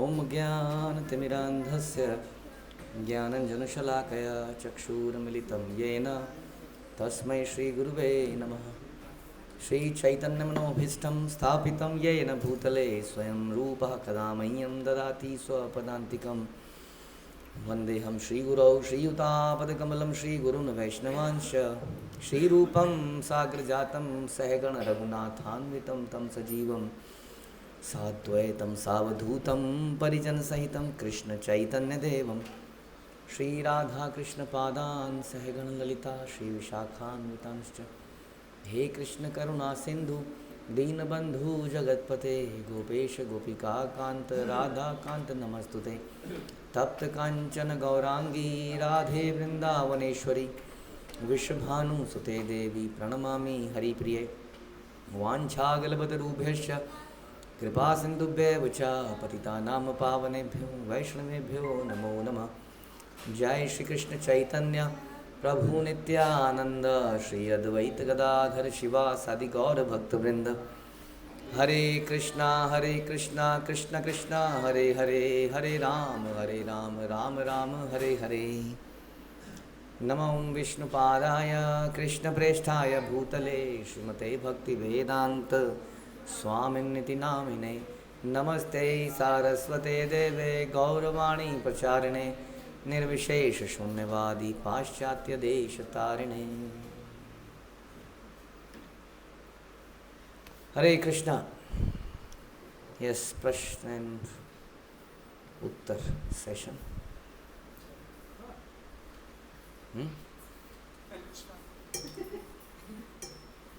ॐ ज्ञानतिमिरान्धस्य ज्ञानञ्जनशलाकया चक्षुरुन्मिलितं येन तस्मै श्रीगुरुवे नमः। श्रीचैतन्यमनोभीष्टं स्थापितं येन भूतले स्वयं रूपः कदा मह्यं ददाति स्वपदान्तिकं। वन्देऽहं श्रीगुरौ श्रीयुतापदकमलं श्रीगुरून् वैष्णवांश्च श्रीरूपं साग्रजातं सहगण रघुनाथान्वितं तं सजीवं साद्वैतं सावधूतं परिजनसहितं कृष्णचैतन्यदेवं श्रीराधाकृष्णपादान् सहगण ललिता श्रीविशाखान्वितांश्च। हे कृष्ण करुणा सिंधु दीनबंधु जगतपते गोपेश गोपिका कांत राधा कांत नमस्तुते। तप्त कांचन गौरांगी राधे वृंदावनेश्वरी विश्वभानुसुते देवी प्रणमामि हरिप्रिये। वाञ्छागलबतरूभ्यश्च कृपा सिंधुभ्येव च पतितानां पावनेभ्यो वैष्णवेभ्यो नमो नमः। जय श्री कृष्ण चैतन्य प्रभु नित्यानंद श्री अद्वैत गदाधर शिवासादि गौर भक्तवृंद। हरे कृष्णा कृष्ण कृष्णा हरे हरे, हरे राम राम राम हरे हरे। नमो विष्णुपादाय कृष्णप्रेष्ठाय भूतले श्रीमते भक्तिवेदांत स्वामिन्निति नामिने। नमस्ते सारस्वते देवे गौरवाणी प्रचारिणे निर्विशेष शून्यवादी पाश्चात्य देश तारिणे। हरे कृष्णा। यस, प्रश्न एंड उत्तर सेशन।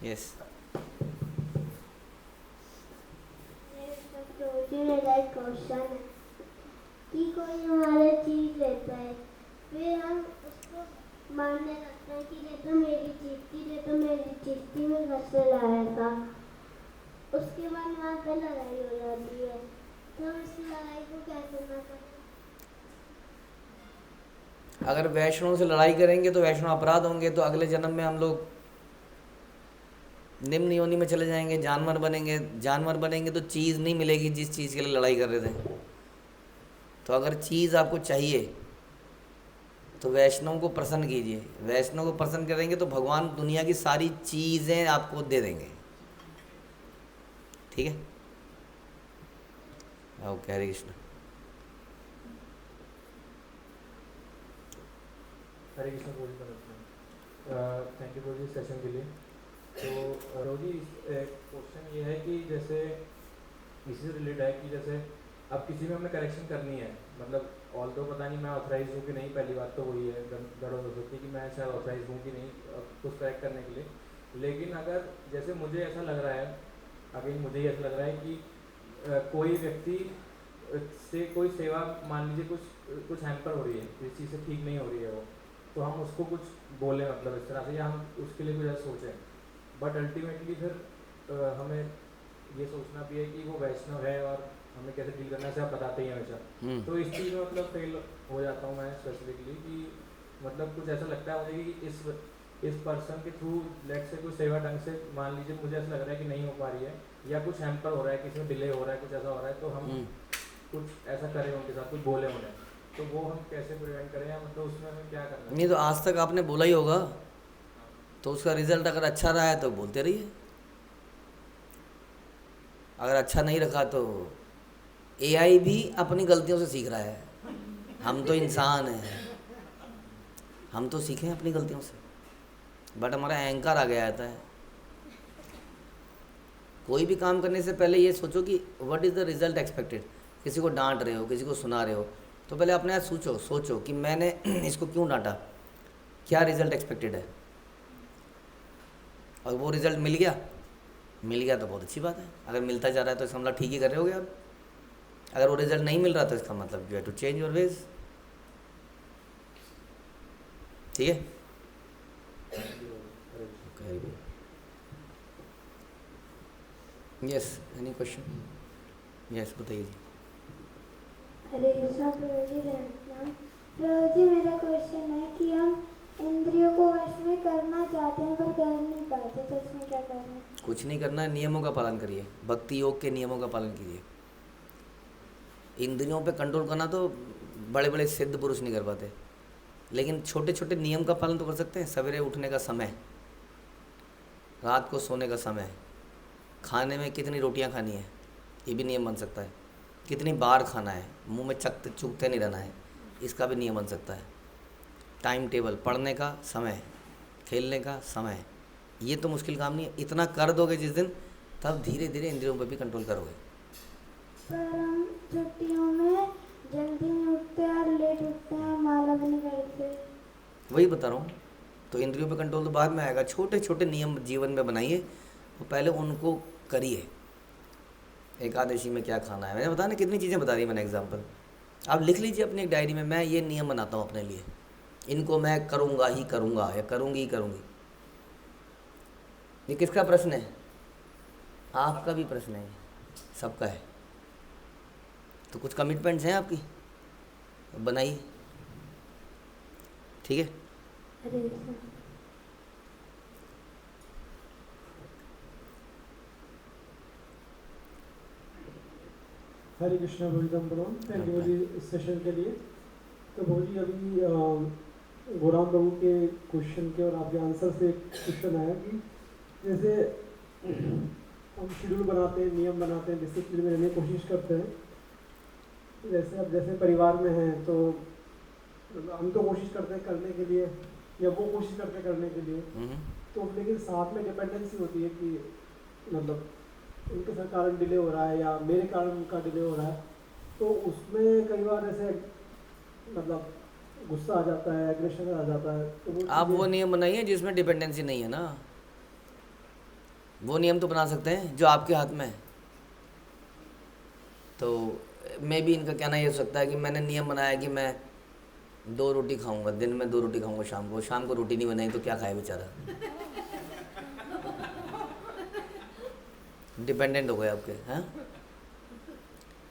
यस। मेरा एक क्वेश्चन है कि कोई हमारे चीज लेता है, फिर हम उसको मानने लगते हैं कि ये तो मेरी चीज थी, ये तो मेरी चीज थी, मैं घर से लाया था। उसके बाद वहाँ पे लड़ाई हो जाती है, तो हम इस लड़ाई को कैसे ना करें? अगर वैष्णव से लड़ाई करेंगे तो वैष्णव अपराध होंगे, तो अगले जन्म में हम लोग निम्न योनि में चले जाएंगे, जानवर बनेंगे। जानवर बनेंगे तो चीज़ नहीं मिलेगी जिस चीज़ के लिए लड़ाई कर रहे थे। तो अगर चीज़ आपको चाहिए तो वैष्णव को प्रसन्न कीजिए। वैष्णव को प्रसन्न करेंगे तो भगवान दुनिया की सारी चीज़ें आपको दे देंगे। ठीक है, ओके। हरे कृष्ण। हरे कृष्ण बोल thank you for this session के लिए। तो रोजी क्वेश्चन ये है कि जैसे इसी से रिलेटेड है कि जैसे अब किसी में हमें करेक्शन करनी है, मतलब ऑल तो पता नहीं मैं ऑथराइज हूँ कि नहीं, पहली बात तो वही है गड़बड़ हो सकती है कि मैं शायद ऑथराइज हूँ कि नहीं कुछ करेक्ट करने के लिए। लेकिन अगर जैसे मुझे ऐसा लग रहा है, अभी मुझे ही ऐसा लग रहा है कि कोई व्यक्ति से कोई सेवा मान लीजिए कुछ हैम्पर हो रही है, किसी चीज़ से ठीक नहीं हो रही है वो, तो हम उसको कुछ बोलें मतलब इस तरह से, या हम उसके लिए कुछ ऐसा सोचें। बट अल्टीमेटली फिर हमें ये सोचना भी है कि वो वैष्णव है और हमें कैसे डील करना है, आप बताते ही हमेशा। तो इस चीज़ में मतलब फेल हो जाता हूँ मैं स्पेसिफिकली, कि मतलब कुछ ऐसा लगता है मुझे कि इस पर्सन के थ्रू लेट से कोई सेवा ढंग से मान लीजिए मुझे ऐसा लग रहा है कि नहीं हो पा रही है, या कुछ हैम्पर हो रहा है, किसी में डिले हो रहा है, कुछ ऐसा हो रहा है, तो हम कुछ ऐसा करें उनके साथ, कुछ बोले उन्हें, तो वो हम कैसे प्रिवेंट करें, या मतलब उसमें हमें क्या करना है? नहीं तो आज तक आपने बोला ही होगा, तो उसका रिजल्ट अगर अच्छा रहा है तो बोलते रहिए। अगर अच्छा नहीं रखा तो एआई भी अपनी गलतियों से सीख रहा है। हम तो इंसान हैं, हम तो सीखें अपनी गलतियों से, बट हमारा अहंकार आ गया आता है। कोई भी काम करने से पहले ये सोचो कि what is the result expected. किसी को डांट रहे हो, किसी को सुना रहे हो, तो पहले अपने आप सोचो कि मैंने इसको क्यों डांटा, क्या रिजल्ट एक्सपेक्टेड है। और वो रिजल्ट मिल गया तो बहुत अच्छी बात है। अगर मिलता जा रहा है तो इसका मतलब ठीक ही कर रहे होगे आप। अगर वो रिजल्ट नहीं मिल रहा तो इसका मतलब you have to change your ways. ठीक है। Yes, any question? यस, बताइए जी। हरे कृष्णा। प्रभु जी मेरा क्वेश्चन है कि हम इंद्रियों को वश में करना चाहते हैं पर कर नहीं पाते, तो इसमें क्या करना है? कुछ नहीं करना है, नियमों का पालन करिए। भक्ति योग के नियमों का पालन कीजिए। इंद्रियों पे कंट्रोल करना तो बड़े बड़े सिद्ध पुरुष नहीं कर पाते, लेकिन छोटे छोटे नियम का पालन तो कर सकते हैं। सवेरे उठने का समय, रात को सोने का समय, खाने में कितनी रोटियां खानी है ये भी नियम बन सकता है, कितनी बार खाना है, मुंह में चूकते नहीं रहना है, इसका भी नियम बन सकता है। टाइम टेबल, पढ़ने का समय, खेलने का समय, ये तो मुश्किल काम नहीं है। इतना कर दोगे जिस दिन, तब धीरे धीरे इंद्रियों पर भी कंट्रोल करोगे। पर हम छुट्टियों में जल्दी नहीं उठते और लेट उठते हैं, माला भी नहीं करते। वही बता रहा हूँ, तो इंद्रियों पे कंट्रोल तो बाद में आएगा। छोटे छोटे नियम जीवन में बनाइए और पहले उनको करिए। एकादशी में क्या खाना है, मैंने बताया ना, कितनी चीज़ें बता दी मैंने एग्जाम्पल। आप लिख लीजिए अपनी एक डायरी में, मैं ये नियम बनाता हूँ अपने लिए, इनको मैं करूँगा ही करूँगा या करूँगी ही करूँगी। ये किसका प्रश्न है? आपका भी प्रश्न है, सबका है। तो कुछ कमिटमेंट्स हैं आपकी, बनाइए, ठीक है। हरे कृष्ण। हरे कृष्णा भगवान प्रणाम। थैंक यू जी इस सेशन के लिए। तो बहुत जी अभी गोराम बाबू के क्वेश्चन के और आपके आंसर से एक क्वेश्चन आया कि जैसे हम शेड्यूल बनाते हैं, नियम बनाते हैं, डिसिप्लिन में रहने की कोशिश करते हैं। जैसे अब जैसे परिवार में हैं तो हम तो कोशिश करते हैं करने के लिए, या वो कोशिश करते हैं करने के लिए, तो लेकिन साथ में डिपेंडेंसी होती है कि मतलब उनके साथ कारण डिले हो रहा है या मेरे कारण उनका डिले हो रहा है, तो उसमें कई बार ऐसे मतलब गुस्सा आ जाता है, एग्रेशन आ जाता है। तो आप वो नियम बनाइए जिसमें डिपेंडेंसी नहीं है ना, वो नियम तो बना सकते हैं जो आपके हाथ में है। तो मैं भी इनका कहना ये हो सकता है कि मैंने नियम बनाया कि मैं 2 रोटी खाऊंगा, दिन में 2 रोटी खाऊंगा, शाम को रोटी नहीं बनाई तो क्या खाए बेचारा। डिपेंडेंट हो गए आपके, हैं?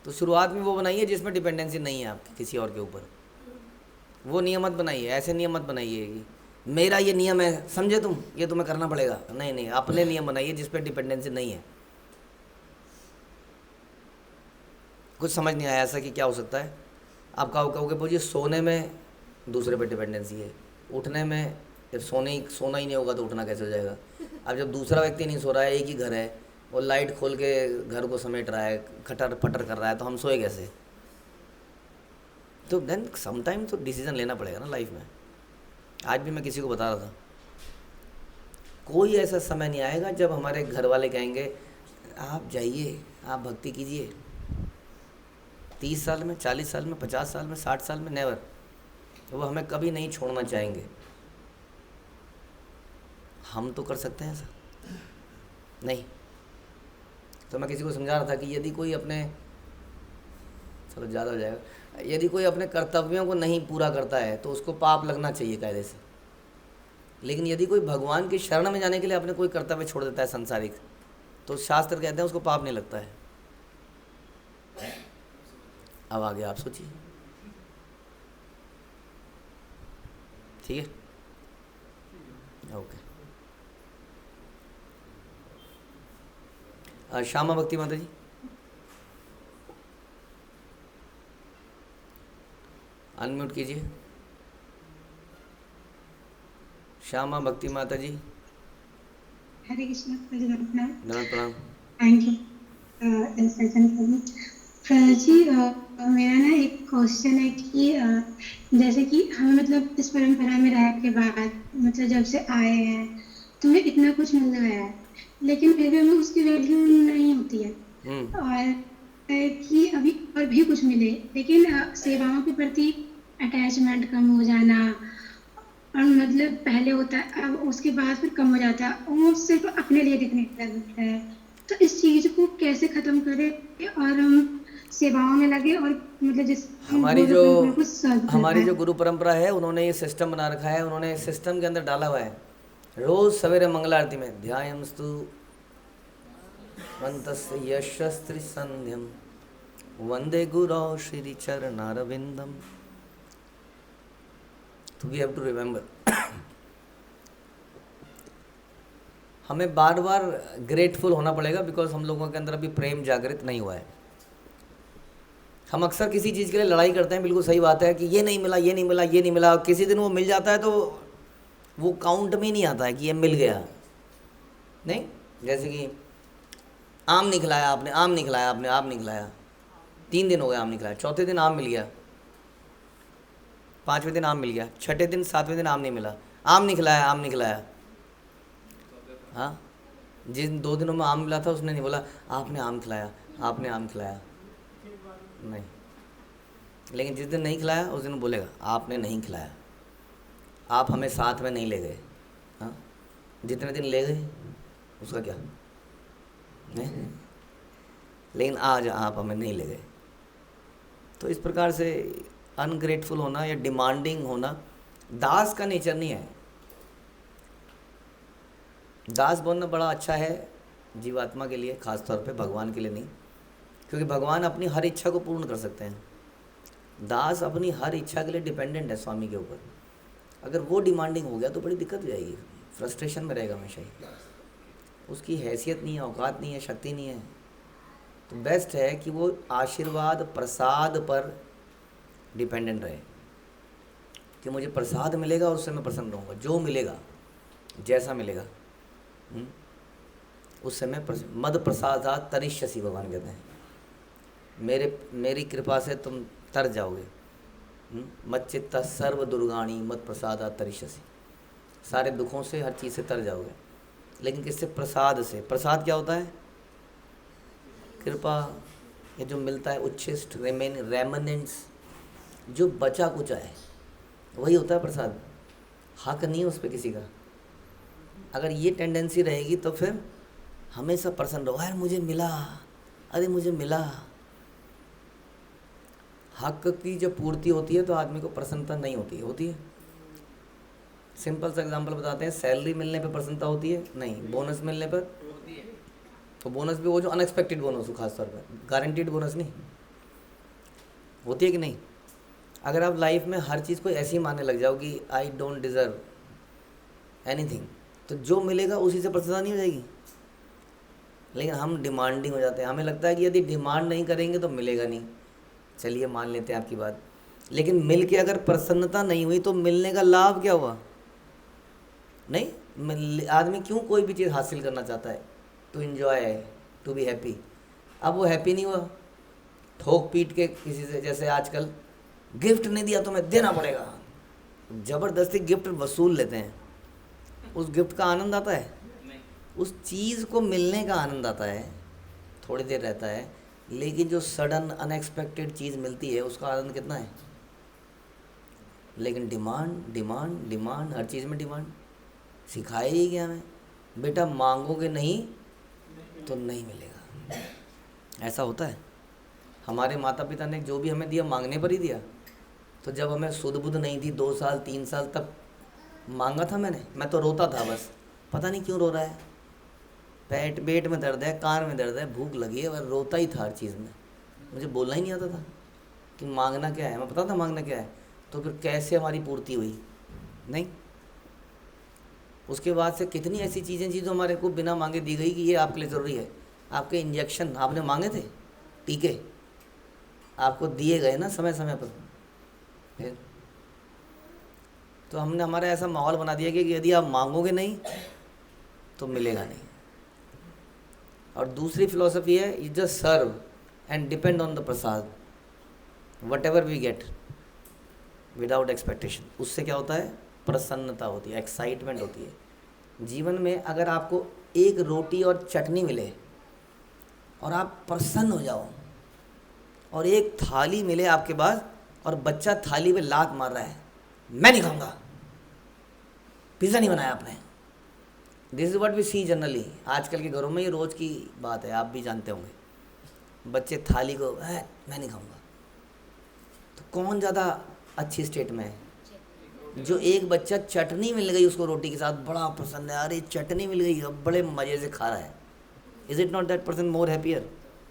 तो शुरुआत में वो बनाइए जिसमें डिपेंडेंसी नहीं है आपकी किसी और के ऊपर। वो नियम मत बनाइए, ऐसे नियम मत बनाइए कि मेरा ये नियम है, समझे तुम, ये तुम्हें करना पड़ेगा। नहीं नहीं, अपने नियम बनाइए जिस पे डिपेंडेंसी नहीं है। कुछ समझ नहीं आया ऐसा कि क्या हो सकता है। आप कहोगे बोलिए सोने में दूसरे पे डिपेंडेंसी है, उठने में जब सोना ही नहीं होगा तो उठना कैसे हो जाएगा। अब जब दूसरा व्यक्ति नहीं सो रहा है, एक ही घर है, वो लाइट खोल के घर को समेट रहा है, खटर पटर कर रहा है, तो हम सोए कैसे। तो देन समटाइम तो डिसीजन लेना पड़ेगा ना लाइफ में। आज भी मैं किसी को बता रहा था, कोई ऐसा समय नहीं आएगा जब हमारे घर वाले कहेंगे आप जाइए, आप भक्ति कीजिए। 30 साल में, 40 साल में, 50 साल में, 60 साल में, नेवर। वो हमें कभी नहीं छोड़ना चाहेंगे। हम तो कर सकते हैं ऐसा नहीं। तो मैं किसी को समझा रहा था कि यदि कोई अपने, चलो ज़्यादा हो जाएगा, यदि कोई अपने कर्तव्यों को नहीं पूरा करता है तो उसको पाप लगना चाहिए कायदे से। लेकिन यदि कोई भगवान की शरण में जाने के लिए अपने कोई कर्तव्य छोड़ देता है सांसारिक, तो शास्त्र कहते हैं उसको पाप नहीं लगता है। अब आगे आप सोचिए, ठीक है, ओके। श्यामा भक्ति माता जी, अनम्यूट कीजिए। श्यामा भक्ति माता जी, हरे कृष्ण। प्रणाम। प्रणाम। थैंक यू सेशन के लिए। प्रभु जी, मेरा ना एक क्वेश्चन है कि जैसे कि हमें मतलब इस परंपरा में रहने के बाद मतलब जब से आए हैं तो हमें इतना कुछ मिल गया है, लेकिन फिर भी हमें उसकी वैल्यू नहीं होती है। और कि अभी और भी कुछ मिले, लेकिन सेवाओं के प्रति अटैचमेंट कम हो जाना, और मतलब पहले होता है अब उसके बाद फिर कम हो जाता है, वो सिर्फ अपने लिए दिखने लगता है। तो इस चीज को कैसे खत्म करें और हम सेवाओं में लगे और मतलब जिस हमारी जो गुरु परंपरा है, उन्होंने ये सिस्टम बना रखा है। उन्होंने इस सिस्टम के अंदर डाला हुआ है, रोज सवेरे मंगल आरती में ध्यायमस्तु मंतस्य यशस्त्रि संध्यम वंदे गुरौ श्री चरणारविंदम। तो वी हैव टू रिमेंबर, हमें बार बार ग्रेटफुल होना पड़ेगा, बिकॉज हम लोगों के अंदर अभी प्रेम जागृत नहीं हुआ है। हम अक्सर किसी चीज़ के लिए लड़ाई करते हैं, बिल्कुल सही बात है कि ये नहीं मिला, ये नहीं मिला, ये नहीं मिला। किसी दिन वो मिल जाता है तो वो काउंट में नहीं आता है कि ये मिल गया। नहीं, जैसे कि आम नहीं खिलाया आपने, आम नहीं खिलाया आपने, आम नहीं खिलाया, 3 दिन हो गए आम नहीं खिलाया, चौथे दिन आम मिल गया, 5वें दिन आम मिल गया, 6ठे दिन 7वें दिन आम नहीं मिला, आम नहीं खिलाया, आम नहीं खिलाया। हाँ, जिन 2 दिनों में आम मिला था उसने नहीं बोला आपने आम खिलाया, आपने आम खिलाया, नहीं। लेकिन जिस दिन नहीं खिलाया उस दिन बोलेगा आपने नहीं खिलाया, आप हमें साथ में नहीं ले गए। हाँ, जितने दिन ले गए उसका क्या, नहीं? लेकिन आज आप हमें नहीं ले गए। तो इस प्रकार से अनग्रेटफुल होना या डिमांडिंग होना दास का नेचर नहीं है। दास बनना बड़ा अच्छा है जीवात्मा के लिए, खास तौर पे भगवान के लिए नहीं, क्योंकि भगवान अपनी हर इच्छा को पूर्ण कर सकते हैं। दास अपनी हर इच्छा के लिए डिपेंडेंट है स्वामी के ऊपर। अगर वो डिमांडिंग हो गया तो बड़ी दिक्कत हो जाएगी, फ्रस्ट्रेशन में रहेगा हमेशा ही। उसकी हैसियत नहीं है, औकात नहीं है, शक्ति नहीं है। तो बेस्ट है कि वो आशीर्वाद प्रसाद पर डिपेंडेंट रहे कि मुझे प्रसाद मिलेगा और उससे मैं प्रसन्न रहूँगा, जो मिलेगा जैसा मिलेगा उससे मैं मद प्रसादात तरिष्यसि, भगवान कहते हैं मेरी कृपा से तुम तर जाओगे। मत चित्ता सर्व दुर्गाणी मत प्रसादात तरिष्यसि, सारे दुखों से, हर चीज़ से तर जाओगे। लेकिन किससे? प्रसाद से। प्रसाद क्या होता है? कृपा, ये जो मिलता है उच्छिष्ट रेमनेंट्स, जो बचा कुचा है वही होता है प्रसाद। हक नहीं है उस पर किसी का। अगर ये टेंडेंसी रहेगी तो फिर हमेशा प्रसन्न रहो, यार मुझे मिला, अरे मुझे मिला। हक की जब पूर्ति होती है तो आदमी को प्रसन्नता नहीं होती है। सिंपल सा एग्जांपल बताते हैं, सैलरी मिलने पे प्रसन्नता होती है? नहीं। बोनस मिलने पर? तो बोनस भी वो जो अनएक्सपेक्टेड बोनस हो, खास तौर पर गारंटीड बोनस नहीं होती है कि नहीं। अगर आप लाइफ में हर चीज़ को ऐसी मानने लग जाओ कि आई डोंट डिज़र्व एनीथिंग, तो जो मिलेगा उसी से प्रसन्नता नहीं हो जाएगी। लेकिन हम डिमांडिंग हो जाते हैं, हमें लगता है कि यदि डिमांड नहीं करेंगे तो मिलेगा नहीं। चलिए मान लेते हैं आपकी बात, लेकिन मिल के अगर प्रसन्नता नहीं हुई तो मिलने का लाभ क्या हुआ? नहीं। आदमी क्यों कोई भी चीज़ हासिल करना चाहता है? To enjoy, to be happy. अब वो हैप्पी नहीं हुआ, ठोक पीट के किसी से, जैसे आजकल गिफ्ट नहीं दिया तो मैं देना पड़ेगा, ज़बरदस्ती गिफ्ट वसूल लेते हैं। उस गिफ्ट का आनंद आता है? उस चीज़ को मिलने का आनंद आता है, थोड़ी देर रहता है, लेकिन जो सडन अनएक्सपेक्टेड चीज़ मिलती है उसका आनंद कितना है? लेकिन डिमांड डिमांड डिमांड, हर चीज़ में डिमांड। सिखाया ही क्या हमें? बेटा मांगोगे नहीं तो नहीं मिलेगा। ऐसा होता है। हमारे माता पिता ने जो भी हमें दिया मांगने पर ही दिया। तो जब हमें सुध बुध नहीं थी, 2 साल 3 साल तक मांगा था मैंने, मैं तो रोता था बस, पता नहीं क्यों रो रहा है, पेट में दर्द है, कान में दर्द है, भूख लगी है, वह रोता ही था हर चीज़ में। मुझे बोलना ही नहीं आता था कि मांगना क्या है, मैं पता था मांगना क्या है। तो फिर कैसे हमारी पूर्ति हुई? नहीं। उसके बाद से कितनी ऐसी चीज़ें थी जो हमारे को बिना मांगे दी गई कि ये आपके लिए ज़रूरी है। आपके इंजेक्शन आपने मांगे थे, टीके आपको दिए गए ना समय समय पर। फिर तो हमने हमारा ऐसा माहौल बना दिया कि यदि आप मांगोगे नहीं तो मिलेगा नहीं। और दूसरी फिलॉसफी है, you just serve and depend on the prasad, whatever we get without expectation. उससे क्या होता है? प्रसन्नता होती है, एक्साइटमेंट होती है। जीवन में अगर आपको एक रोटी और चटनी मिले और आप प्रसन्न हो जाओ, और एक थाली मिले आपके पास और बच्चा थाली पे लात मार रहा है, मैं नहीं खाऊंगा, पिज़्ज़ा नहीं बनाया आपने, this is what we see generally. आजकल के घरों में ये रोज़ की बात है, आप भी जानते होंगे। बच्चे थाली को मैं नहीं खाऊंगा। तो कौन ज़्यादा अच्छी स्टेट में है? जो एक बच्चा चटनी मिल गई उसको रोटी के साथ, बड़ा प्रसन्न है, अरे चटनी मिल गई, अब बड़े मज़े से खा रहा है। Is it not that person more happier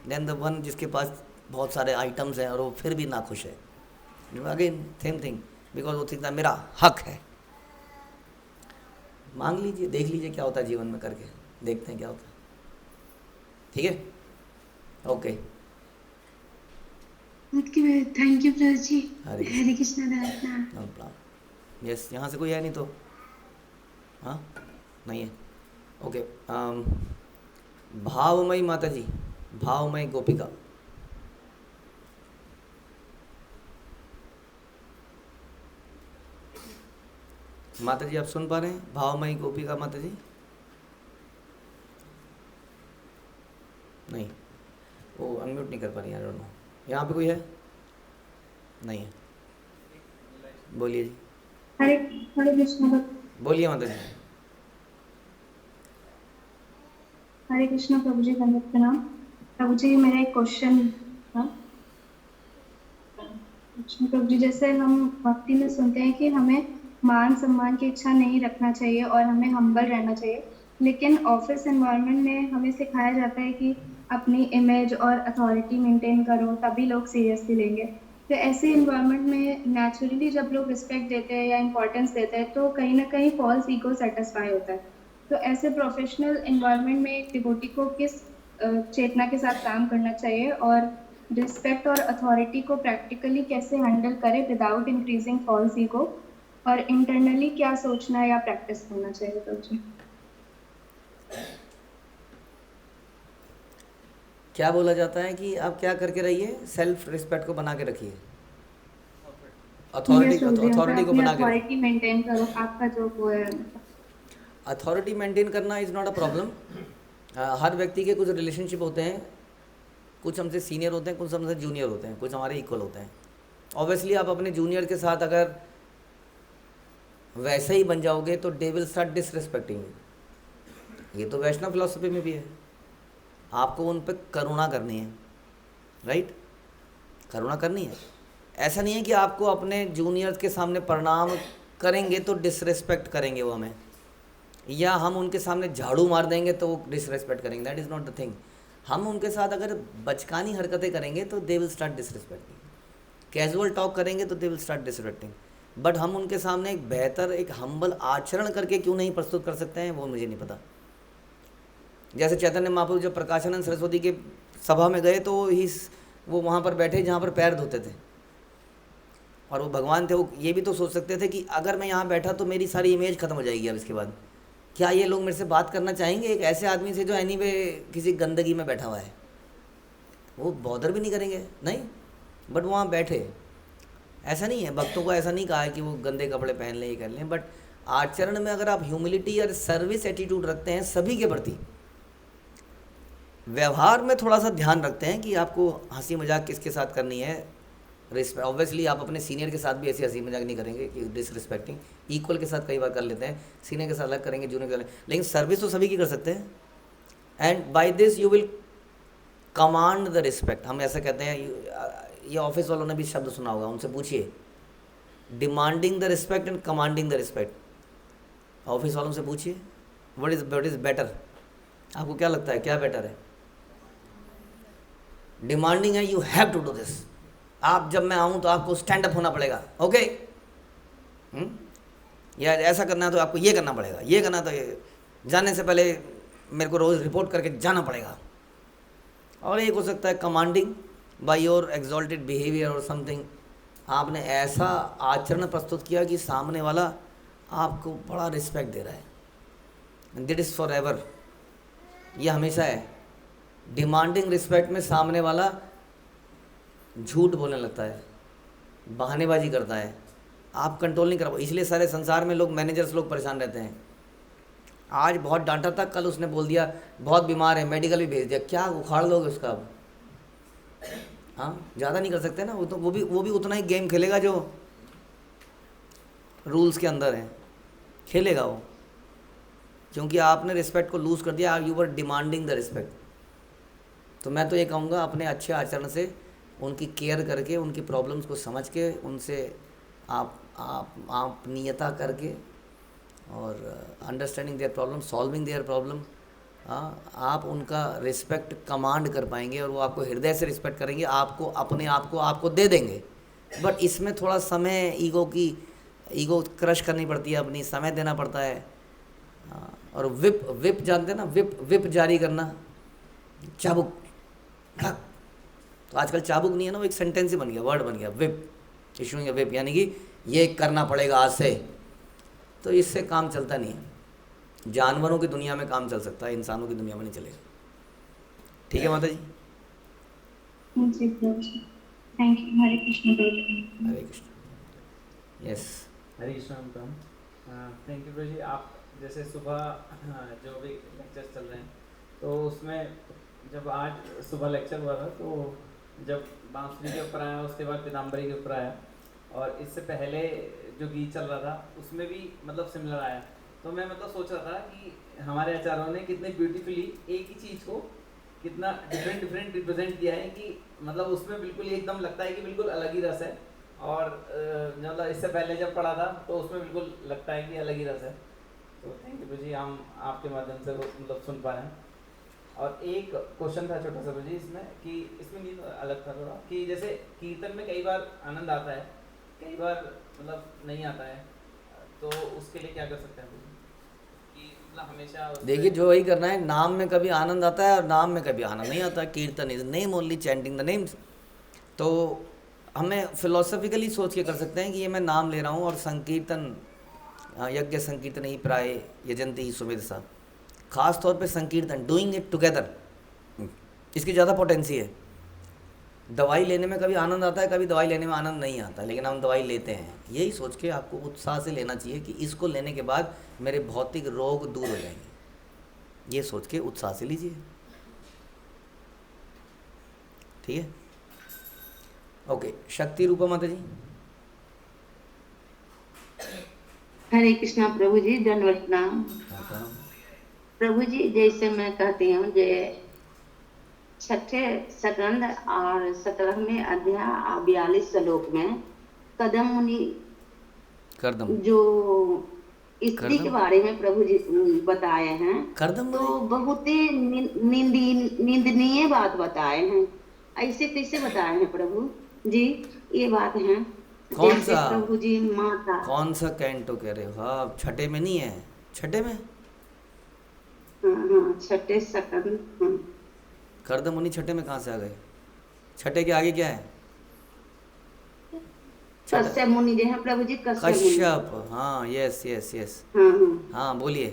than the one जिसके पास बहुत सारे आइटम्स हैं और वो फिर भी ना खुश है? अगेन सेम थिंग, बिकॉज वो थिंक मेरा हक है। मांग लीजिए, देख लीजिए क्या होता है जीवन में, करके देखते हैं क्या होता है। ठीक है, ओके। ओके, थैंक यू प्रभु जी। हरे कृष्ण। हरे कृष्णा दासना। No problem. यस, यहाँ से कोई है नहीं तो? हाँ, नहीं है। ओके। भावमयी माता जी, भावमयी गोपिका। माता जी आप सुन पा रहे हैं? भावमयी गोपिका माता जी? नहीं, वो अनम्यूट नहीं कर पा रही, आई डोंट नो। यहाँ पे कोई है? नहीं है। बोलिए जी, हरे हरे कृष्णा। बोलिए माता जी। हरे कृष्णा प्रभु जी, दंडवत प्रणाम। प्रभु जी मेरा एक क्वेश्चन था। प्रभु जी, जैसे हम भक्ति में सुनते हैं कि हमें मान सम्मान की इच्छा नहीं रखना चाहिए और हमें हम्बल रहना चाहिए, लेकिन ऑफिस एनवायरनमेंट में हमें सिखाया जाता है कि अपनी इमेज और अथॉरिटी मेंटेन करो तभी लोग सीरियसली लेंगे। तो ऐसे इन्वायरमेंट में नेचुरली जब लोग रिस्पेक्ट देते हैं या इम्पोर्टेंस देते हैं तो कहीं ना कहीं फॉल्स ईगो सेटिस्फाई होता है। तो ऐसे प्रोफेशनल एनवायरनमेंट में एक डिवोटी को किस चेतना के साथ काम करना चाहिए और रिस्पेक्ट और अथॉरिटी को प्रैक्टिकली कैसे हैंडल करें विदाउट इंक्रीजिंग फॉल्स ईगो, और इंटरनली क्या सोचना या प्रैक्टिस करना चाहिए प्रभु जी? क्या बोला जाता है कि आप क्या करके रहिए? सेल्फ रिस्पेक्ट को बना के रखिए, अथॉरिटी को बना के रखिए। अथॉरिटी मेंटेन करो, आपका जो वो है। अथॉरिटी मेंटेन करना इज़ नॉट अ प्रॉब्लम। हर व्यक्ति के कुछ रिलेशनशिप होते हैं, कुछ हमसे सीनियर होते हैं, कुछ हमसे जूनियर होते हैं, कुछ हमारे इक्वल होते हैं। ऑब्वियसली आप अपने जूनियर के साथ अगर वैसे ही बन जाओगे तो they will start disrespecting you. ये तो वैष्णव फिलॉसफी में भी है। आपको उन पर करुणा करनी है, राइट? करुणा करनी है। ऐसा नहीं है कि आपको अपने जूनियर्स के सामने प्रणाम करेंगे तो डिसरिस्पेक्ट करेंगे वो हमें, या हम उनके सामने झाड़ू मार देंगे तो वो डिसरिस्पेक्ट करेंगे। That is not the thing. हम उनके साथ अगर बचकानी हरकतें करेंगे तो they will start disrespecting. Casual talk करेंगे तो they will start disrespecting. But हम उनके सामने एक बेहतर, एक हम्बल आचरण करके क्यों नहीं प्रस्तुत कर सकते हैं, वो मुझे नहीं पता। जैसे चैतन्य महाप्रभु जब प्रकाशानंद सरस्वती के सभा में गए तो वो वहाँ पर बैठे जहाँ पर पैर धोते थे, और वो भगवान थे। वो ये भी तो सोच सकते थे कि अगर मैं यहाँ बैठा तो मेरी सारी इमेज खत्म हो जाएगी। अब इसके बाद क्या ये लोग मेरे से बात करना चाहेंगे एक ऐसे आदमी से जो एनीवे किसी गंदगी में बैठा हुआ है? वो बॉदर भी नहीं करेंगे, नहीं। बट वहाँ बैठे। ऐसा नहीं है, भक्तों को ऐसा नहीं कहा है कि वो गंदे कपड़े पहन लें, ये कर लें। बट आचरण में अगर आप ह्यूमिलिटी और सर्विस एटीट्यूड रखते हैं सभी के प्रति, व्यवहार में थोड़ा सा ध्यान रखते हैं कि आपको हंसी मजाक किसके साथ करनी है, रिस्पेक्ट। ऑब्वियसली आप अपने सीनियर के साथ भी ऐसी हंसी मजाक नहीं करेंगे कि डिसरिस्पेक्टिंग। इक्वल के साथ कई बार कर लेते हैं, सीनियर के साथ अलग करेंगे, जूनियर के साथ, लेकिन सर्विस तो सभी की कर सकते हैं। And by this you will command the respect. हम ऐसा कहते हैं, ये ऑफिस वालों ने भी शब्द सुना होगा, उनसे पूछिए, demanding the respect and commanding the respect. Office वालों से पूछिए व्हाट इज़ बेटर। आपको क्या लगता है क्या बेटर है? डिमांडिंग है, you have to do this. आप जब मैं आऊँ तो आपको स्टैंड अप होना पड़ेगा, ओके? या ऐसा करना है तो आपको ये करना पड़ेगा, ये करना तो ये, जाने से पहले मेरे को रोज़ रिपोर्ट करके जाना पड़ेगा। और एक हो सकता है commanding by your exalted behaviour और समथिंग। आपने ऐसा आचरण प्रस्तुत किया कि सामने वाला आपको बड़ा रिस्पेक्ट दे रहा है। दिट इज़ फॉर एवर, ये हमेशा है। डिमांडिंग रिस्पेक्ट में सामने वाला झूठ बोलने लगता है, बहानेबाजी करता है, आप कंट्रोल नहीं कर पाओ। इसलिए सारे संसार में लोग, मैनेजर्स लोग परेशान रहते हैं। आज बहुत डांटा था, कल उसने बोल दिया बहुत बीमार है, मेडिकल भी भेज दिया। क्या उखाड़ लोगे उसका अब? हाँ, ज़्यादा नहीं कर सकते ना। वो भी उतना ही गेम खेलेगा जो रूल्स के अंदर है, खेलेगा वो, क्योंकि आपने रिस्पेक्ट को लूज़ कर दिया। You were demanding the respect. तो मैं तो ये कहूँगा, अपने अच्छे आचरण से उनकी केयर करके, उनकी प्रॉब्लम्स को समझ के, उनसे आप नियता करके और understanding their problem, solving their problem, आप उनका रिस्पेक्ट कमांड कर पाएंगे और वो आपको हृदय से रिस्पेक्ट करेंगे, आपको अपने आप को आपको दे देंगे। बट इसमें थोड़ा समय, ईगो क्रश करनी पड़ती है अपनी, समय देना पड़ता है। और विप जानते हैं ना, विप जारी करना, चाबुक, तो आजकल चाबुक नहीं है ना, वो एक सेंटेंस ही बन गया, वर्ड बन गया, विप, इशूइंग ए विप, यानी कि ये करना पड़ेगा आज से। तो इससे काम चलता नहीं है। जानवरों की दुनिया में काम चल सकता है, इंसानों की दुनिया में नहीं चलेगा। ठीक है माता जी? जी प्रभु जी, थैंक यू। हरे कृष्ण प्रभु जी। Hare Krishna. Yes. Hare Krishna Anupam. Thank you प्रभु जी। आप जैसे सुबह जो भी लेक्चर्स चल रहे हैं, तो उसमें जब आज सुबह लेक्चर हुआ था, तो जब बांसुरी के ऊपर आया, उसके बाद पीताम्बरी के ऊपर आया, और इससे पहले जो गीत चल रहा था उसमें भी मतलब सिमिलर आया। तो मैं मतलब सोच रहा था कि हमारे आचार्यों ने कितने ब्यूटीफुली एक ही चीज़ को कितना डिफरेंट रिप्रेजेंट किया है, कि मतलब उसमें बिल्कुल एकदम लगता है कि बिल्कुल अलग ही रस है, और मतलब इससे पहले जब पढ़ा था तो उसमें बिल्कुल लगता है कि अलग ही रस है। तो थैंक यू जी, हम आपके माध्यम से वो मतलब सुन पा रहे हैं। और एक क्वेश्चन था छोटा सा जी इसमें, कि इसमें नहीं अलग था थोड़ा, कि जैसे कीर्तन में कई बार आनंद आता है, कई बार मतलब नहीं आता है, तो उसके लिए क्या कर सकते हैं कि मतलब हमेशा देखिए, जो वही करना है, नाम में कभी आनंद आता है और नाम में कभी आनंद नहीं आता। कीर्तन is name only, chanting the names. तो हमें फिलोसफिकली सोच के कर सकते हैं कि ये मैं नाम ले रहा हूँ, और संकीर्तन, यज्ञ संकीर्तन ही प्राय यजंती ही सुमेधसा, खास तौर पे संकीर्तन, डूइंग इट टुगेदर, इसकी ज़्यादा पोटेंसी है। दवाई लेने में कभी आनंद आता है, कभी दवाई लेने में आनंद नहीं आता, लेकिन हम दवाई लेते हैं। यही सोच के आपको उत्साह से लेना चाहिए कि इसको लेने के बाद मेरे भौतिक रोग दूर हो जाएंगे। ये सोच के उत्साह से लीजिए। ठीक है? ओके। शक्ति रूपा माता जी। हरे कृष्णा प्रभु जी, दंडवत प्रणाम। प्रभु जी, जैसे मैं कहती हूँ, जे छठे सकंद और 17वें अध्याय 42 श्लोक में कदम मुनि करदम जो स्त्री के बारे में प्रभु जी बताए हैं, करदम तो बहुत ही निंदनीय बात बताए हैं। ऐसे कैसे बताए हैं प्रभु जी? ये बात है। कौन जैसे सा? प्रभु जी माता, कौन सा कैंटो कह रहे हो? हाँ, छठे में नहीं है, छठे में हाँ, छठे सकंद। करदम मुनि छठे में कहाँ से आ गए? छठे के आगे क्या है? कश्यप मुनि जो है प्रभु जी, कश्यप मुनि। कश्यप, हाँ, यस यस यस। हाँ हाँ, बोलिए।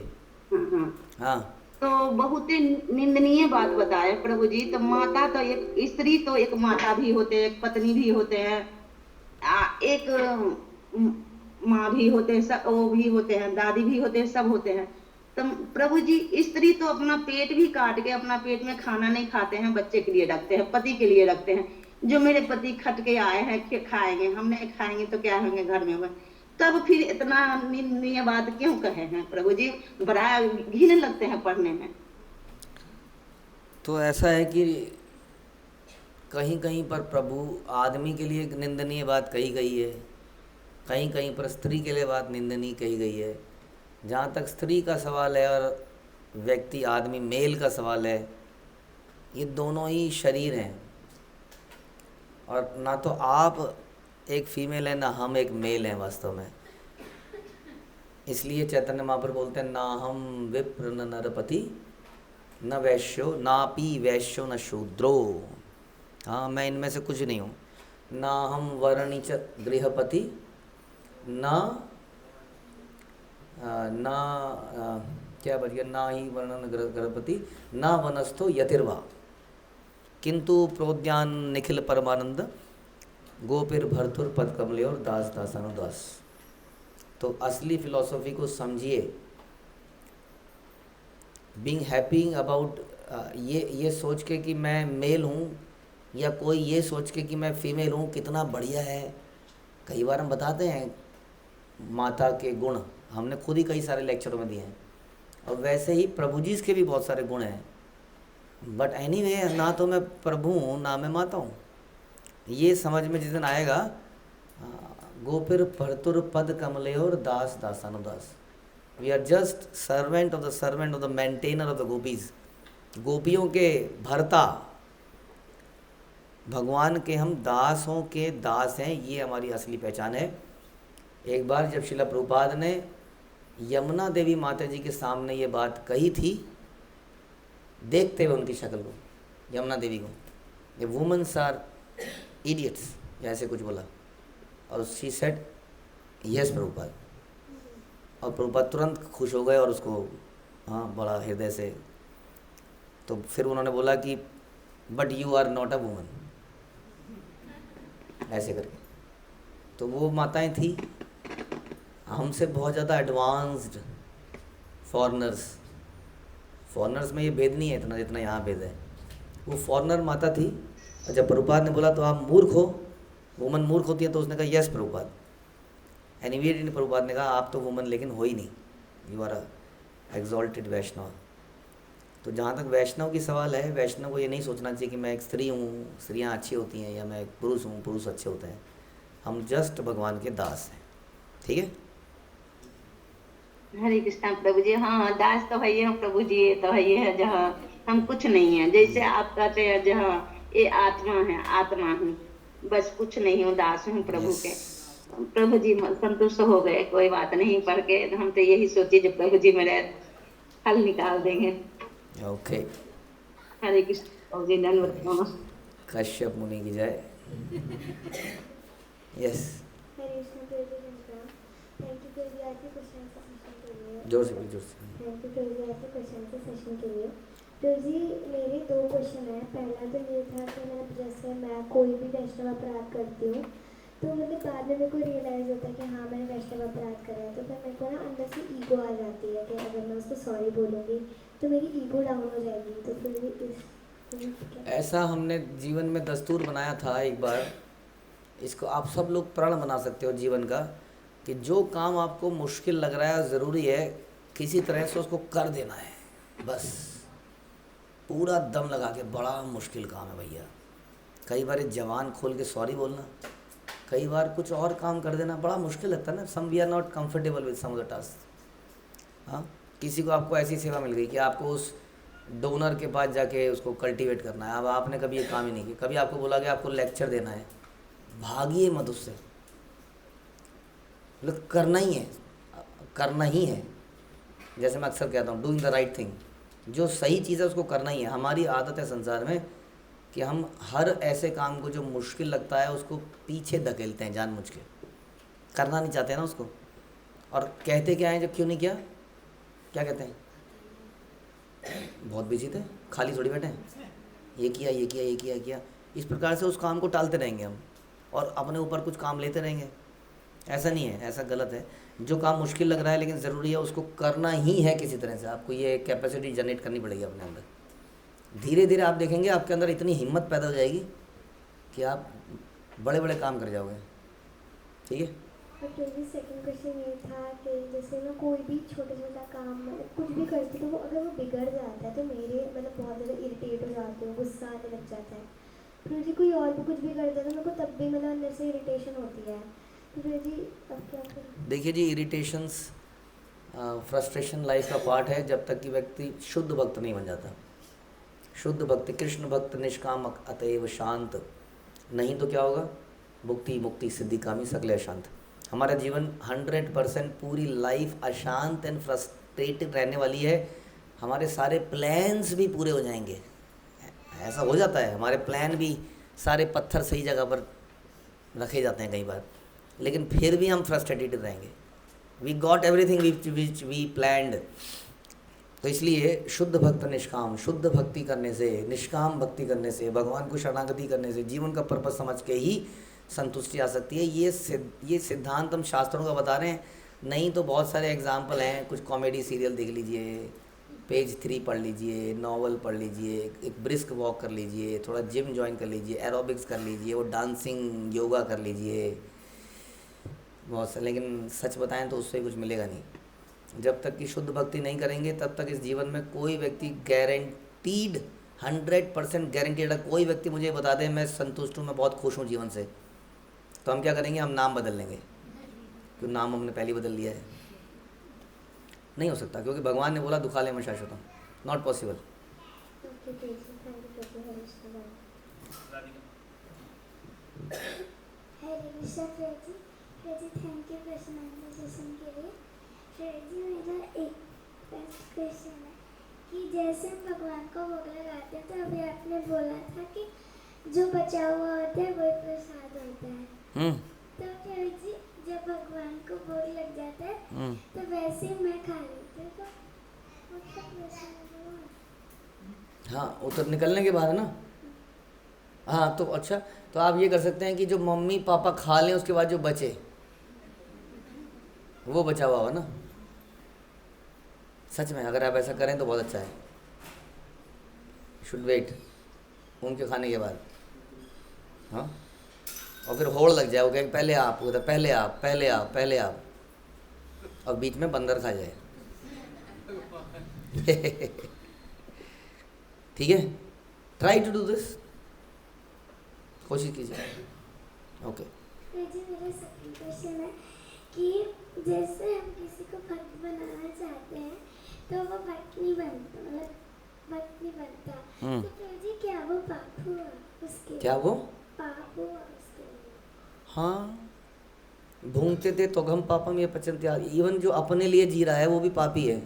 हाँ। हाँ, तो बहुत ही निंदनीय बात बताए प्रभु जी। तो माता तो एक स्त्री, तो एक माता भी होते हैं, एक पत्नी भी होते हैं, एक माँ भी होते हैं, सब वो भी होते हैं, दादी भी होते हैं, सब होते हैं। तो प्रभु जी, स्त्री तो अपना पेट भी काट के, अपना पेट में खाना नहीं खाते हैं, बच्चे के लिए रखते हैं, पति के लिए रखते हैं। जो मेरे पति खट के आए हैं, खाएंगे, हम नहीं खाएंगे तो क्या होंगे घर में? तब फिर इतना निंदनीय बात क्यों कहे हैं प्रभु जी? बड़ा घिन लगते हैं पढ़ने में। तो ऐसा है कि कहीं कहीं पर प्रभु आदमी के लिए निंदनीय बात कही गई है, कहीं कहीं पर स्त्री के लिए बात निंदनीय कही गई है। जहाँ तक स्त्री का सवाल है और व्यक्ति आदमी मेल का सवाल है, ये दोनों ही शरीर हैं, और ना तो आप एक फीमेल है, ना हम एक मेल हैं वास्तव में। इसलिए चैतन्य महाप्रभु बोलते हैं, ना हम विप्र न नरपति न वैश्यो, ना पी वैश्यो न शूद्रो। हाँ, मैं इनमें से कुछ नहीं हूँ। ना हम वर्णिच गृहपति, क्या बच गया, ना ही वर्णन गृहपति, ना वनस्थो यतिर्वा, किंतु प्रोद्यान निखिल परमानंद, गोपिर भरतुर पद कमले और दास दासानुदास। तो असली फिलॉसफी को समझिए। बीइंग हैप्पी अबाउट ये सोच के कि मैं मेल हूँ, या कोई ये सोच के कि मैं फीमेल हूँ, कितना बढ़िया है। कई बार हम बताते हैं माता के गुण, हमने खुद ही कई सारे लेक्चरों में दिए हैं, और वैसे ही प्रभु जी के भी बहुत सारे गुण हैं। बट एनीवे, ना तो मैं प्रभु हूँ, ना मैं माता हूँ। ये समझ में जिस दिन आएगा, गोपिर भरतुर पद कमले और दास दासानुदास, we are just servant of the maintainer of the gopis. गोपियों के भरता, भगवान के हम दासों के दास हैं, ये हमारी असली पहचान है। एक बार जब श्रील प्रभुपाद ने यमुना देवी माता जी के सामने ये बात कही थी, देखते हुए उनकी शक्ल को, यमुना देवी को, ये वुमेन्स आर इडियट्स या ऐसे कुछ बोला, और शी सेड यस प्रभुपाद, और प्रभुपाद तुरंत खुश हो गए और उसको हाँ बड़ा हृदय से, तो फिर उन्होंने बोला कि but you are not a woman, ऐसे करके। तो वो माताएं थी हमसे बहुत ज़्यादा एडवांस्ड, फॉरनर्स में ये भेद नहीं है इतना जितना यहाँ भेद है। वो फॉरनर माता थी, और जब प्रभुपाद ने बोला तो आप मूर्ख हो, वुमन मूर्ख होती है, तो उसने कहा yes Prabhupada. And immediately Prabhupada ने कहा आप तो वुमन लेकिन हो ही नहीं, यू आर अ एग्जॉल्टेड वैष्णव। तो जहाँ तक वैष्णव की सवाल है, वैष्णव को ये नहीं सोचना चाहिए कि मैं एक स्त्री हूँ, स्त्रियाँ अच्छी होती हैं, या मैं एक पुरुष हूँ, पुरुष अच्छे होते हैं। हम जस्ट भगवान के दास हैं, ठीक है। हरे कृष्णा प्रभु जी। हाँ, दास तो है ही हम प्रभु जी, ये तो है ही है जहाँ हम कुछ नहीं है, जैसे आप कहते हैं जहाँ ये आत्मा है, आत्मा हूँ, बस कुछ नहीं हूँ, दास हूँ प्रभु के। प्रभु जी संतुष्ट हो गए, कोई बात नहीं, पढ़ के हम तो यही सोचे जो प्रभु जी मेरे हल निकाल देंगे। ओके, हरे कृष्ण प्रभु जी, धन्यवाद। कश्यप मुनि की जय। यस, हरे कृष्ण प्रभु जी, धन्यवाद। थैंक यू प्रभु जी आज के क्वेश्चन सेशन के लिए। जोर से बोलिए, जोर से। थैंक यू प्रभु जी आज के क्वेश्चन के सेशन के लिए। प्रभु जी मेरे 2 क्वेश्चन हैं। पहला तो ये था कि जैसे मैं कोई भी वैष्णव अपराध करती हूँ, तो मतलब बाद में मेरे को रियलाइज़ होता है कि हाँ मैंने वैष्णव अपराध करा है, तो फिर मेरे को ना अंदर से ईगो आ जाती है कि अगर मैं उसको सॉरी बोलूँगी तो मेरी ईगो डाउन हो जाएगी। तो फिर भी ऐसा हमने जीवन में दस्तूर बनाया था एक बार, इसको आप सब लोग प्रण बना सकते हो जीवन का, कि जो काम आपको मुश्किल लग रहा है, ज़रूरी है किसी तरह से उसको कर देना है, बस पूरा दम लगा के। बड़ा मुश्किल काम है भैया, कई बार जवान खोल के सॉरी बोलना, कई बार कुछ और काम कर देना बड़ा मुश्किल लगता है ना। Some we are not comfortable with some of the task. हाँ, किसी को आपको ऐसी सेवा मिल गई कि आपको उस डोनर के पास जाके उसको कल्टीवेट करना है, अब आपने कभी ये काम ही नहीं किया। कभी आपको बोला कि आपको लेक्चर देना है, भागिए मत उससे, मतलब करना ही है, करना ही है। जैसे मैं अक्सर कहता हूँ, डूइंग द राइट थिंग, जो सही चीज़ है उसको करना ही है। हमारी आदत है संसार में कि हम हर ऐसे काम को जो मुश्किल लगता है उसको पीछे धकेलते हैं, जानबूझ के करना नहीं चाहते ना उसको। और कहते क्या है जब क्यों नहीं किया, क्या कहते हैं, बहुत बिजी थे, खाली थोड़ी बैठे हैं, ये किया ये किया ये किया ये किया। इस प्रकार से उस काम को टालते रहेंगे हम, और अपने ऊपर कुछ काम लेते रहेंगे। ऐसा नहीं है, ऐसा गलत है। जो काम मुश्किल लग रहा है लेकिन ज़रूरी है, उसको करना ही है किसी तरह से। आपको ये कैपेसिटी जनरेट करनी पड़ेगी अपने अंदर। धीरे धीरे आप देखेंगे आपके अंदर इतनी हिम्मत पैदा हो जाएगी कि आप बड़े बड़े काम कर जाओगे, ठीक है। और फिर सेकंड क्वेश्चन ये था कि जैसे मैं कोई भी छोटा छोटा काम कुछ भी करती हूँ, तो वो अगर वो बिगड़ जाता है तो मेरे मतलब बहुत ज़्यादा इरिटेट हो जाती हूँ, गुस्सा आने लग जाता है। फिर जी कोई और भी कुछ भी कर देता है तो मेरे को तब भी मतलब अंदर से इरिटेशन होती है। तो फिर जी अब क्या करें? देखिए जी, इरिटेशंस फ्रस्ट्रेशन लाइफ का पार्ट है, जब तक कि व्यक्ति शुद्ध भक्त नहीं बन जाता। शुद्ध भक्ति, कृष्ण भक्त निष्काम अतएव शांत, नहीं तो क्या होगा, मुक्ति मुक्ति सिद्धि कामी सकले अशांत। हमारा जीवन 100% पूरी लाइफ अशांत एंड फ्रस्ट्रेटेड रहने वाली है। हमारे सारे प्लान्स भी पूरे हो जाएंगे, ऐसा हो जाता है। हमारे प्लान भी सारे पत्थर सही जगह पर रखे जाते हैं कई बार, लेकिन फिर भी हम फ्रस्ट्रेटेड रहेंगे। We got everything which we planned. तो इसलिए शुद्ध भक्त निष्काम, शुद्ध भक्ति करने से, निष्काम भक्ति करने से, भगवान को शरणागति करने से जीवन का पर्पस समझ के ही संतुष्टि आ सकती है। ये सिद्धांत हम शास्त्रों का बता रहे हैं, नहीं तो बहुत सारे एग्जाम्पल हैं। कुछ कॉमेडी सीरियल देख लीजिए, पेज 3 पढ़ लीजिए, नॉवल पढ़ लीजिए, एक ब्रिस्क वॉक कर लीजिए, थोड़ा जिम ज्वाइन कर लीजिए, एरोबिक्स कर लीजिए, वो डांसिंग योगा कर लीजिए, बहुत से। लेकिन सच बताएं तो उससे कुछ मिलेगा नहीं। जब तक कि शुद्ध भक्ति नहीं करेंगे तब तक इस जीवन में कोई व्यक्ति गारंटीड 100% गारंटीड है। कोई व्यक्ति मुझे बता दे मैं संतुष्ट हूँ, मैं बहुत खुश हूँ जीवन से, तो हम क्या करेंगे, हम नाम बदल लेंगे, क्योंकि नाम हमने पहले बदल लिया है। नहीं हो सकता, क्योंकि भगवान ने बोला दुखालय में शाश्वतम, not possible. Thank you question answer session के लिए। जी मेरा एक क्वेश्चन है कि जैसे हम भगवान को भोग लगाते हैं, तो अभी आपने बोला था कि जो बचा हुआ होता है वही प्रसाद होता है। हम्म तो फिर जी जब भगवान को भोग लग जाता है तो वैसे ही मैं खा लेती हूँ, तो उसका प्रसाद हुआ। हाँ, वो तो निकलने के बाद है ना। हाँ तो अच्छा, तो आप ये कर सकते हैं कि जो मम्मी पापा खा लें उसके बाद जो बचे वो बचा हुआ हो ना। सच में अगर आप ऐसा करें तो बहुत अच्छा है। शुड वेट उनके खाने के बाद। हाँ, और फिर होड़ लग जाए, वो कहे पहले आप, वो पहले आप, पहले आप, पहले आप, और बीच में बंदर खा जाए। ठीक है, ट्राई टू डू दिस, कोशिश कीजिए। ओके। फिर जी मेरा सेकंड क्वेश्चन है कि जैसे हम किसी को भक्त बनाना चाहते हैं तो वो भक्त नहीं बनता, मतलब भक्त नहीं बनता, तो फिर जी क्या वो पाप हुआ उसके? क्या वो पाप हुआ उसके लिए? हाँ, भूंगते थे तो हम पापम ये पचनते आदि। इवन जो अपने लिए जी रहा है वो भी पापी है।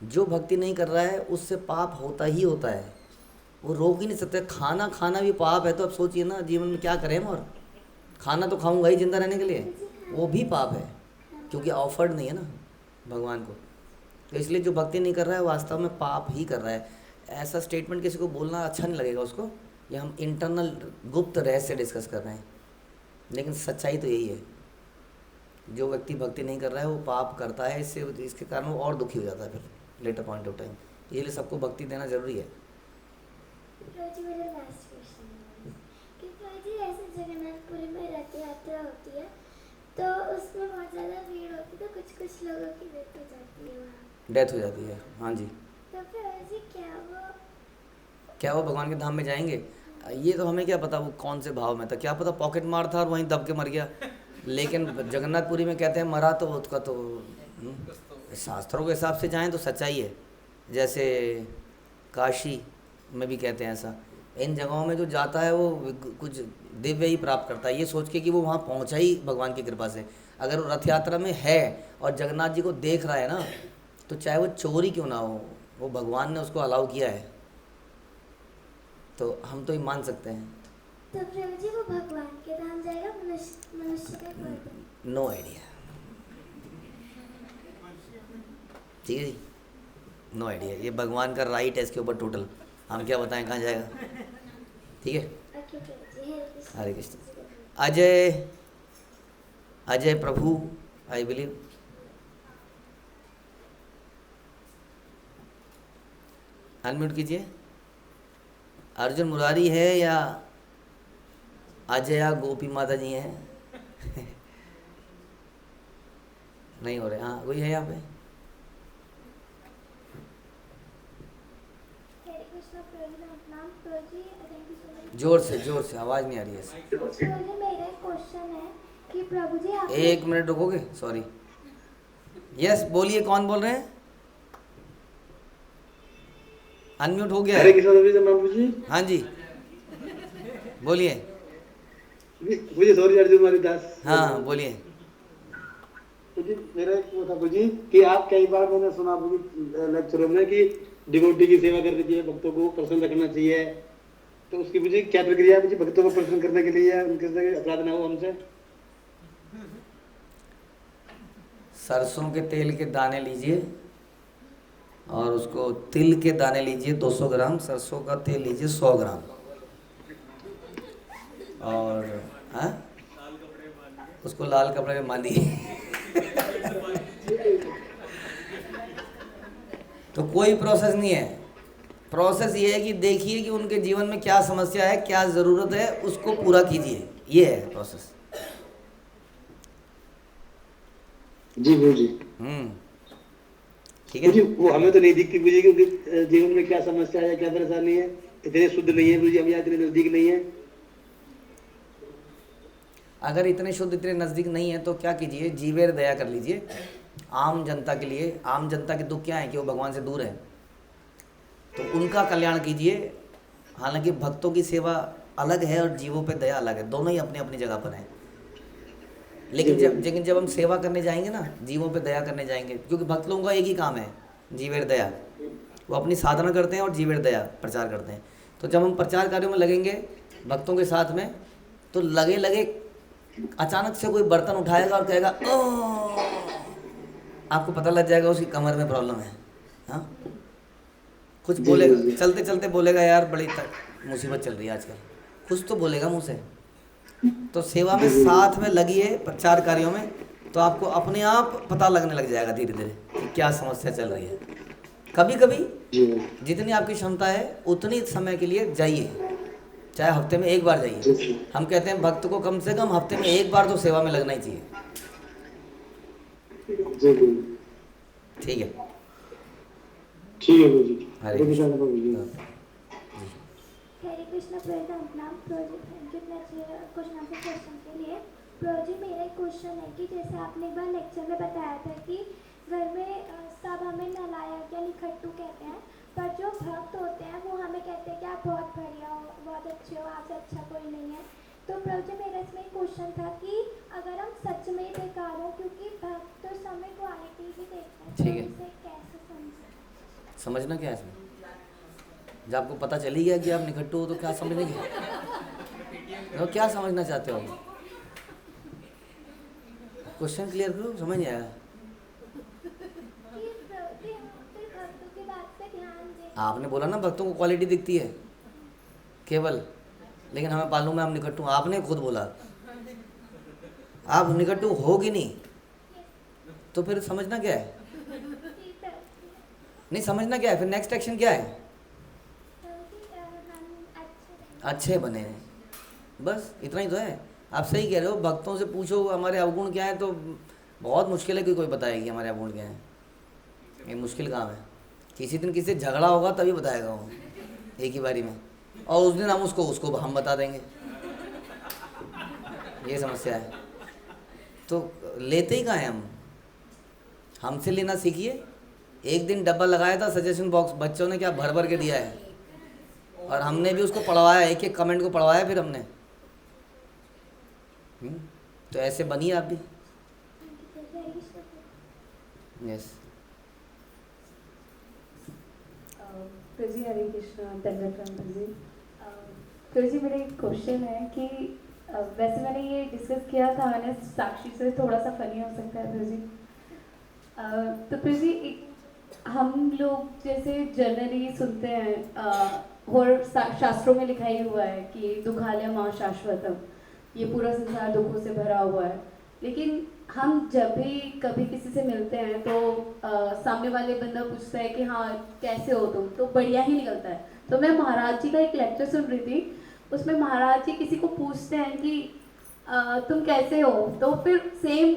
जो भक्ति नहीं कर रहा है उससे पाप होता ही होता है, वो रोक ही नहीं सकते। खाना खाना भी पाप है, तो अब सोचिए ना जीवन में क्या करें हम। और खाना तो खाऊंगा ही जिंदा रहने के लिए, वो भी पाप है क्योंकि ऑफर्ड नहीं है ना भगवान को। तो इसलिए जो भक्ति नहीं कर रहा है वास्तव में पाप ही कर रहा है। ऐसा स्टेटमेंट किसी को बोलना अच्छा नहीं लगेगा उसको, या हम इंटरनल गुप्त रहस्य डिस्कस कर रहे हैं, लेकिन सच्चाई तो यही है। जो व्यक्ति भक्ति नहीं कर रहा है वो पाप करता है, इसके कारण वो और दुखी हो जाता है फिर लेटर पॉइंट ऑफ टाइम। इसलिए सबको भक्ति देना जरूरी है। जी मेरा लास्ट क्वेश्चन है कि जी ऐसे जगन्नाथपुरी में रथ यात्रा होती है तो उसमें बहुत ज़्यादा भीड़ होती है, तो कुछ लोगों की डेथ हो जाती है वहाँ। डेथ हो जाती है, हाँ जी। तो फिर जी क्या वो भगवान के धाम में जाएंगे? ये तो हमें क्या पता वो कौन से भाव में था, क्या पता पॉकेट मार था और वहीं दब के मर गया। लेकिन जगन्नाथपुरी में कहते हैं मरा तो उसका तो शास्त्रों के हिसाब से जाएं तो सच्चाई है। जैसे काशी में भी कहते हैं ऐसा। इन जगहों में जो जाता है वो कुछ दिव्य ही प्राप्त करता है, ये सोच के कि वो वहाँ पहुँचा ही भगवान की कृपा से। अगर वो रथ यात्रा में है और जगन्नाथ जी को देख रहा है ना, तो चाहे वो चोरी क्यों ना हो, वो भगवान ने उसको अलाउ किया है, तो हम तो ये मान सकते हैं। तो प्रभु जी वो भगवान के धाम जाएगा, मनुष्य के धाम? No idea. ठीक है जी, नो आइडिया। ये भगवान का राइट है इसके ऊपर टोटल, हम क्या बताएं कहाँ जाएगा। ठीक है, हरे कृष्ण। अजय प्रभु आई बिलीव। अनम्यूट कीजिए। अर्जुन मुरारी है या अजया गोपी माता जी हैं? नहीं हो रहे। हाँ, कोई है यहाँ पे? जोर से आवाज़ नहीं आ रही है। मेरा क्वेश्चन है कि प्रभु जी आप एक मिनट रुकोगे? सॉरी। यस, बोलिए, कौन बोल रहे हैं? अनम्यूट हो गया। हरे कृष्ण प्रभु जी। हाँ जी, बोलिए। मुझे सॉरी अर्जुन मारी दास। हाँ बोलिए। जी मेरा एक वो था प्रभु जी कि आप कई बार मैंने सुना प्रभु जी लेक्चरों में कि डिवोटी की सेवा करनी चाहिए, भक्तों को प्रसन्न रखना चाहिए, तो उसकी मुझे क्या प्रक्रिया है मुझे भक्तों को प्रसन्न करने के लिए, उनके से अपराध ना हो हमसे? सरसों के तेल के दाने लीजिए और उसको तिल के दाने लीजिए 200 ग्राम, सरसों का तेल लीजिए 100 ग्राम, और उसको लाल कपड़े में बांधिए। तो कोई प्रोसेस नहीं है। प्रोसेस ये है कि देखिए कि उनके जीवन में क्या समस्या है, क्या ज़रूरत है, उसको पूरा कीजिए। ये है प्रोसेस। जी गुरु जी। ठीक है। वो हमें तो नहीं दिखती गुरु जी कि उनके जीवन में क्या समस्या है, क्या परेशानी है, इतने शुद्ध नहीं है गुरु जी, हम यहाँ इतने नजदीक नहीं है। अगर इतने शुद्ध, इतने नज़दीक नहीं है तो क्या कीजिए, जीवेर दया कर लीजिए आम जनता के लिए। आम जनता के दुख क्या है कि वो भगवान से दूर है, तो उनका कल्याण कीजिए। हालांकि भक्तों की सेवा अलग है और जीवों पे दया अलग है, दोनों ही अपनी अपनी जगह पर हैं। लेकिन जब हम सेवा करने जाएंगे ना, जीवों पे दया करने जाएंगे, क्योंकि भक्त लोगों का एक ही काम है, जीवेर दया। वो अपनी साधना करते हैं और जीवेर दया प्रचार करते हैं। तो जब हम प्रचार कार्यों में लगेंगे भक्तों के साथ में, तो लगे लगे अचानक से कोई बर्तन उठाएगा और कहेगा ओ, आपको पता लग जाएगा उसकी कमर में प्रॉब्लम है। हाँ, कुछ बोलेगा, चलते चलते बोलेगा यार बड़ी मुसीबत चल रही है आजकल, कुछ तो बोलेगा मुँह से। तो सेवा में साथ में लगिए प्रचार कार्यों में, तो आपको अपने आप पता लगने लग जाएगा धीरे धीरे कि क्या समस्या चल रही है। कभी कभी जितनी आपकी क्षमता है उतनी समय के लिए जाइए, चाहे हफ्ते में एक बार जाइए। हम कहते हैं भक्त को कम से कम हफ्ते में एक बार तो सेवा में लगना ही चाहिए। ठीक है, ठीक है जी। हरे कृष्ण। हरे कृष्ण प्रणाम प्रभु, thank you question answer question के लिए। प्रभु जी मेरा एक क्वेश्चन है कि जैसे आपने एक बार लेक्चर में बताया था कि घर में सब हमें नालायक या निखट्टू कहते हैं, पर जो भक्त होते हैं वो हमें कहते हैं कि आप बहुत बढ़िया हो, बहुत अच्छे हो, आपसे अच्छा कोई नहीं है। तो प्रभु जी मेरा इसमें एक क्वेश्चन था कि अगर हम सच में ही बेकार हो, क्योंकि भक्त तो समय क्वालिटी भी देखते हैं, ठीक है। तो इसे कैसे समझें? समझना क्या है इसमें? जब आपको पता चली गया कि आप निकट्टू हो तो क्या समझेंगे? तो क्या समझना चाहते हो? क्वेश्चन क्लियर करो, समझ नहीं आया। आपने बोला ना भक्तों को क्वालिटी दिखती है केवल, लेकिन हमें मालूम है हम निकट्टू। आपने खुद बोला आप निकट्टू हो कि नहीं, तो फिर समझना क्या है? नहीं समझना क्या है, फिर नेक्स्ट एक्शन क्या है? अच्छे बने, बस इतना ही तो है। आप सही कह रहे हो, भक्तों से पूछो हमारे अवगुण क्या है तो बहुत मुश्किल है कि कोई बताएगी हमारे अवगुण क्या है। ये मुश्किल काम है, किसी दिन किसी से झगड़ा होगा तभी बताएगा वो एक ही बारी में, और उस दिन हम उसको हम बता देंगे। ये समस्या है। तो लेते ही कहाँ हैं हम? हमसे लेना सीखिए। एक दिन डब्बा लगाया था सजेशन बॉक्स, बच्चों ने क्या भर भर के दिया है, और हमने भी उसको पढ़वाया, एक एक कमेंट को पढ़वाया फिर हमने। तो ऐसे बनिए आप भी। यस। प्रभु जी हरे कृष्ण, धन्यवाद प्रभु जी। प्रभु जी मेरा एक क्वेश्चन है कि वैसे मैंने ये डिस्कस किया था, मैंने साक्षी से थोड़ा सा फनी हो सकता है प्रभु जी। तो प्रभु जी हम लोग जैसे जनरली सुनते हैं और शास्त्रों में लिखा ही हुआ है कि दुखालय मां शाश्वतम, ये पूरा संसार दुखों से भरा हुआ है। लेकिन हम जब भी कभी किसी से मिलते हैं तो सामने वाले बंदा पूछता है कि हाँ कैसे हो तुम, तो बढ़िया ही निकलता है। तो मैं महाराज जी का एक लेक्चर सुन रही थी, उसमें महाराज जी किसी को पूछते हैं कि तुम कैसे हो, तो फिर सेम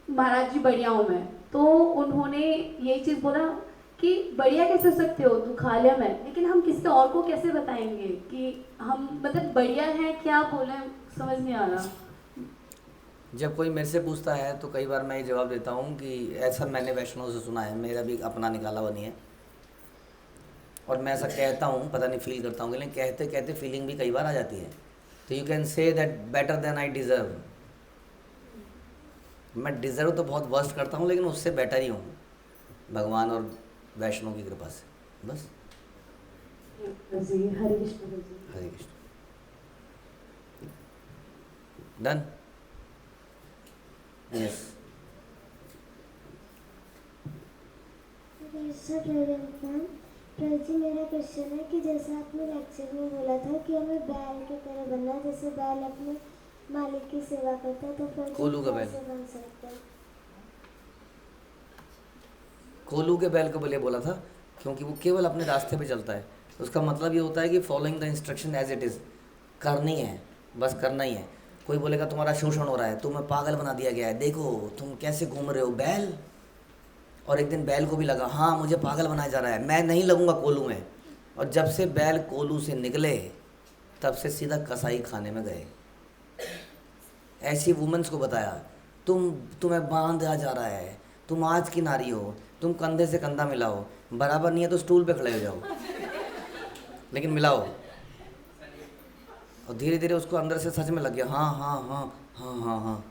महाराज जी बढ़िया हूँ मैं, तो उन्होंने यही चीज़ बोला कि बढ़िया कैसे हो सकते हो दुखालय में, लेकिन हम किसी और को कैसे बताएंगे कि हम मतलब बढ़िया हैं, क्या बोले समझ नहीं आ रहा। जब कोई मेरे से पूछता है तो कई बार मैं ये जवाब देता हूँ कि ऐसा मैंने वैष्णव से सुना है, मेरा भी अपना निकाला हुआ नहीं है, और मैं ऐसा कहता हूँ, पता नहीं फील करता हूँ, लेकिन कहते कहते फीलिंग भी कई बार आ जाती है। तो you can say that better than I deserve. मैं डिज़र्व तो बहुत वर्स्ट करता हूँ, लेकिन उससे बेटर ही हूँ भगवान और वैष्णव की कृपा से। बस। हरे कृष्ण। हरे कृष्ण। डन। यस। प्रभु जी मेरा क्वेश्चन है कि जैसे आपने लेक्चर में बोला था कि हमें बैल की तरह बनना है, जैसे बैल अपने मालिक की सेवा करता है, तो फिर कोलू का बैल कैसे बन सकते हैं? कोलू के बैल को लिए बोला था क्योंकि वो केवल अपने रास्ते पे चलता है। उसका मतलब ये होता है कि following the instruction as it is, करनी है, बस करना ही है। कोई बोलेगा तुम्हारा शोषण हो रहा है, तुम्हें पागल बना दिया गया है, देखो तुम कैसे घूम रहे हो बैल। और एक दिन बैल को भी लगा हाँ मुझे पागल बनाया जा रहा है, मैं नहीं लगूंगा कोलू में। और जब से बैल कोलू से निकले तब से सीधा कसाई खाने में गए। ऐसी वुमेन्स को बताया तुम्हें बांधा जा रहा है, तुम आज की नारी हो, तुम कंधे से कंधा मिलाओ, बराबर नहीं है तो स्टूल पे खड़े हो जाओ, लेकिन मिलाओ। और धीरे धीरे उसको अंदर से सच में लग गया हाँ हाँ हाँ हाँ हाँ हाँ,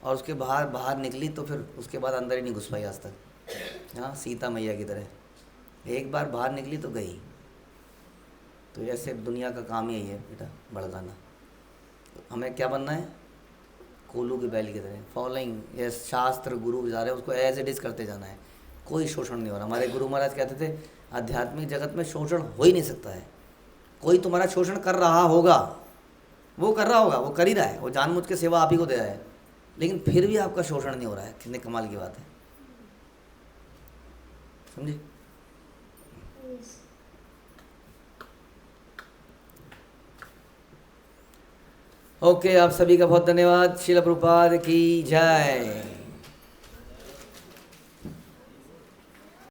और उसके बाहर निकली तो फिर उसके बाद अंदर ही नहीं घुस पाई आज तक। हाँ सीता मैया की तरह एक बार बाहर निकली तो गई। तो ऐसे दुनिया का काम यही है बेटा, भड़काना। हमें क्या बनना है? कोलू की बैल की तरह फॉलोइंग ये शास्त्र गुरु बता रहे हैं उसको एज इट इज़ करते जाना है। कोई शोषण नहीं हो रहा। हमारे गुरु महाराज कहते थे आध्यात्मिक जगत में शोषण हो ही नहीं सकता है। कोई तुम्हारा शोषण कर रहा होगा, वो कर रहा होगा, वो कर ही रहा है, वो जानबूझ के सेवा आप ही को दे रहा है, लेकिन फिर भी आपका शोषण नहीं हो रहा है। कितने कमाल की बात है, समझे? ओके, आप सभी का बहुत धन्यवाद। श्रील प्रभुपाद की जय।